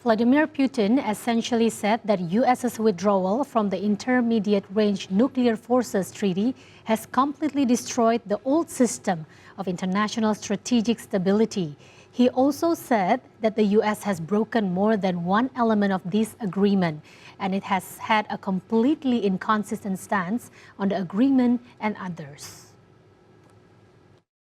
Vladimir Putin essentially said that U.S.'s withdrawal from the Intermediate-Range Nuclear Forces Treaty has completely destroyed the old system of international strategic stability. He also said that the U.S. has broken more than one element of this agreement, and it has had a completely inconsistent stance on the agreement and others.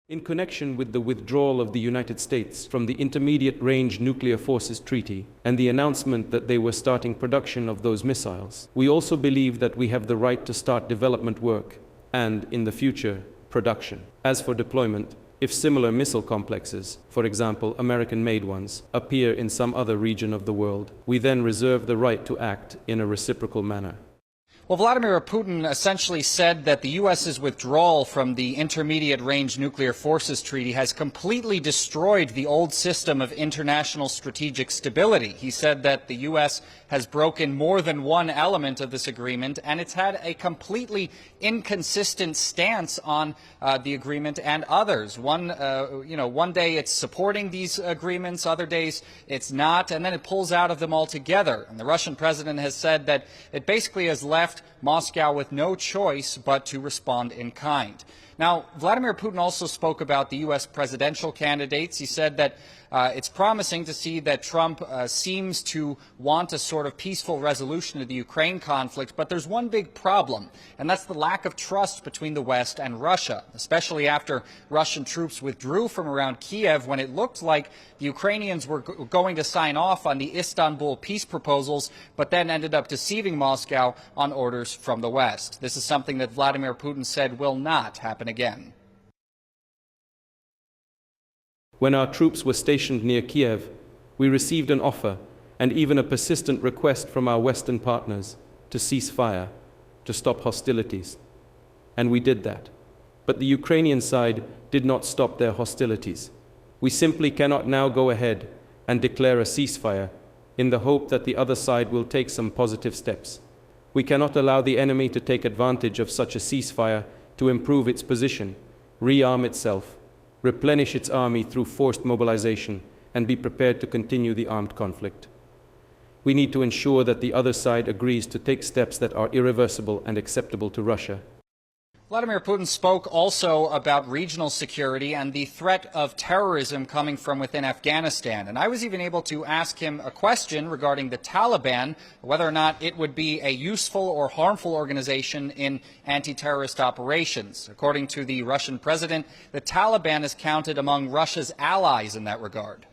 In connection with the withdrawal of the United States from the Intermediate-Range Nuclear Forces Treaty and the announcement that they were starting production of those missiles, we also believe that we have the right to start development work and, in the future, production. As for deployment, if similar missile complexes, for example American-made ones, appear in some other region of the world, we then reserve the right to act in a reciprocal manner. Well, Vladimir Putin essentially said that the U.S.'s withdrawal from the Intermediate-Range Nuclear Forces Treaty has completely destroyed the old system of international strategic stability. He said that the U.S. has broken more than one element of this agreement, and it's had a completely inconsistent stance on the agreement and others. One day it's supporting these agreements, other days it's not, and then it pulls out of them altogether. And the Russian president has said that it basically has left Moscow with no choice but to respond in kind. Now, Vladimir Putin also spoke about the U.S. presidential candidates. He said that it's promising to see that Trump seems to want a sort of peaceful resolution of the Ukraine conflict, but there's one big problem, and that's the lack of trust between the West and Russia, especially after Russian troops withdrew from around Kiev when it looked like the Ukrainians were going to sign off on the Istanbul peace proposals, but then ended up deceiving Moscow on orders from the West. This is something that Vladimir Putin said will not happen again. When our troops were stationed near Kiev, we received an offer and even a persistent request from our Western partners to cease fire, to stop hostilities. And we did that. But the Ukrainian side did not stop their hostilities. We simply cannot now go ahead and declare a ceasefire in the hope that the other side will take some positive steps. We cannot allow the enemy to take advantage of such a ceasefire to improve its position, rearm itself, replenish its army through forced mobilization, and be prepared to continue the armed conflict. We need to ensure that the other side agrees to take steps that are irreversible and acceptable to Russia. Vladimir Putin spoke also about regional security and the threat of terrorism coming from within Afghanistan. And I was even able to ask him a question regarding the Taliban, whether or not it would be a useful or harmful organization in anti-terrorist operations. According to the Russian president, the Taliban is counted among Russia's allies in that regard.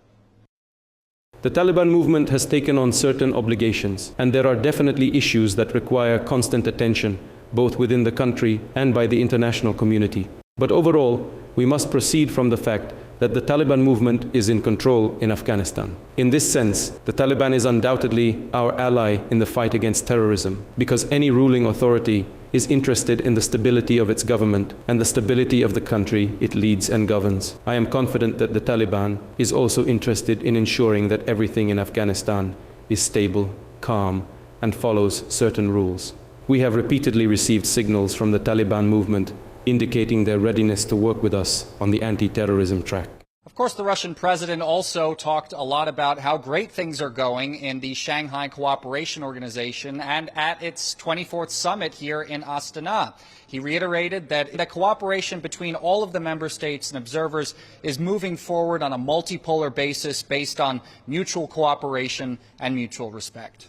The Taliban movement has taken on certain obligations, and there are definitely issues that require constant attention, both within the country and by the international community. But overall, we must proceed from the fact that the Taliban movement is in control in Afghanistan. In this sense, the Taliban is undoubtedly our ally in the fight against terrorism, because any ruling authority is interested in the stability of its government and the stability of the country it leads and governs. I am confident that the Taliban is also interested in ensuring that everything in Afghanistan is stable, calm, and follows certain rules. We have repeatedly received signals from the Taliban movement indicating their readiness to work with us on the anti-terrorism track. Of course, the Russian president also talked a lot about how great things are going in the Shanghai Cooperation Organization and at its 24th summit here in Astana. He reiterated that the cooperation between all of the member states and observers is moving forward on a multipolar basis based on mutual cooperation and mutual respect.